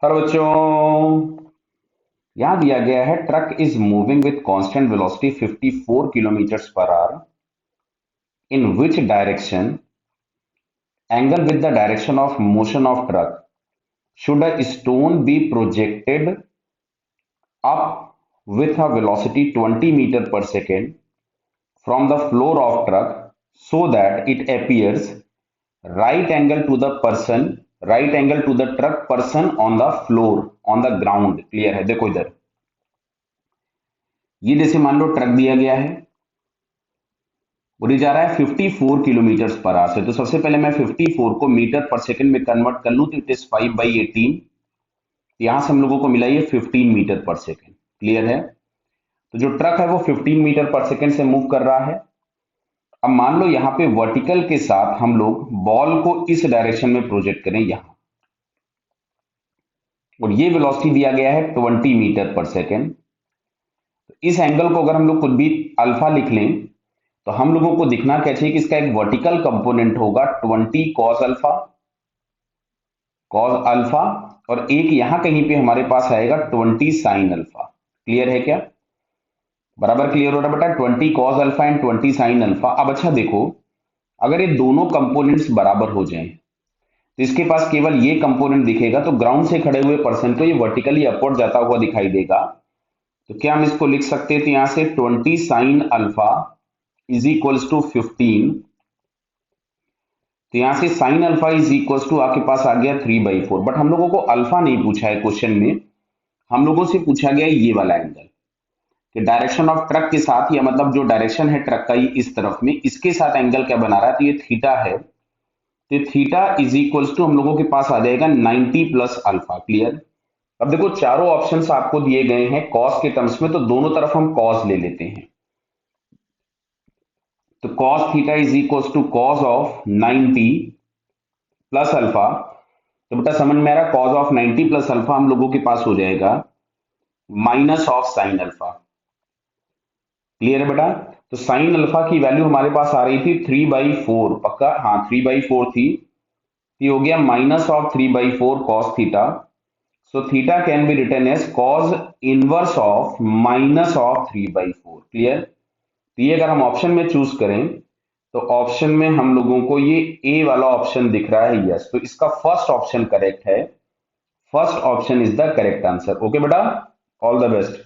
Hello बच्चों। यहाँ दिया गया है truck is moving with constant velocity 54 kilometre per hour in which direction angle with the direction of motion of truck should a stone be projected up with a velocity 20 meter per second from the floor of truck so that it appears right angle to the person right angle to the truck person on the floor on the ground। Clear है? देखो इधर, ये जैसे मान लो truck दिया गया है और ये जा रहा है 54 किलोमीटर पर आवर से। तो सबसे पहले मैं 54 को मीटर पर सेकंड में कन्वर्ट कर लूं तो इट इज 5/18। यहां से हम लोगों को मिला ये 15 मीटर पर सेकंड। क्लियर है? तो जो ट्रक है वो 15 मीटर पर सेकंड से मूव कर रहा है। अब मान लो यहाँ पे वर्टिकल के साथ हम लोग बॉल को इस डायरेक्शन में प्रोजेक्ट करें यहां, और ये वेलोसिटी दिया गया है 20 मीटर पर सेकंड। तो इस एंगल को अगर हम लोग कुछ भी अल्फा लिख लें तो हम लोगों को दिखना क्या चाहिए कि इसका एक वर्टिकल कंपोनेंट होगा 20 कॉस अल्फा और एक यहां कहीं पे हमारे पास आएगा 20 साइन अल्फा। क्लियर है क्या? बराबर क्लियर हो रहा है बेटा? 20 cos alpha and 20 sine alpha. अब अच्छा देखो, अगर ये दोनों कंपोनेंट्स बराबर हो जाएं तो इसके पास केवल ये कंपोनेंट दिखेगा, तो ग्राउंड से खड़े हुए पर्सन को ये वर्टिकली अपवर्ड जाता हुआ दिखाई देगा। तो क्या हम इसको लिख सकते थे यहां से 20 sine alpha is equals to 15। तो यहां से sine alpha is equals to आपके पास आ गया 3/4। बट हम लोगों को अल्फा नहीं पूछा है क्वेश्चन में, हम लोगों से पूछा गया ये वाला एंगल कि डायरेक्शन ऑफ ट्रक के साथ, या मतलब जो डायरेक्शन है ट्रक का ये इस तरफ में, इसके साथ एंगल क्या बना रहा है, तो ये थीटा है। तो थीटा इज इक्वल्स टू हम लोगों के पास आ जाएगा 90 प्लस अल्फा। क्लियर? अब देखो चारों ऑप्शंस आपको दिए गए हैं कॉस के टर्म्स में, तो दोनों तरफ हम कॉस ले लेते हैं। तो cos theta is equals to cos of 90 plus alpha. तो बेटा समझ में आ रहा, कॉस ऑफ 90 प्लस अल्फा हम लोगों के पास हो जाएगा minus of sine alpha. Clear है बेटा? तो साइन अल्फा की वैल्यू हमारे पास आ रही थी 3/4, पक्का? हाँ 3/4 थी। ये हो गया minus of 3/4 cos theta. So theta can be written as cos inverse of minus of 3/4। Clear? तो ये अगर हम ऑप्शन में चूज करें तो ऑप्शन में हम लोगों को ये ए वाला ऑप्शन दिख रहा है, यस। तो इसका फर्स्ट ऑप्शन करेक्ट है। First option is the correct answer. Okay बेटा, ऑल द बेस्ट।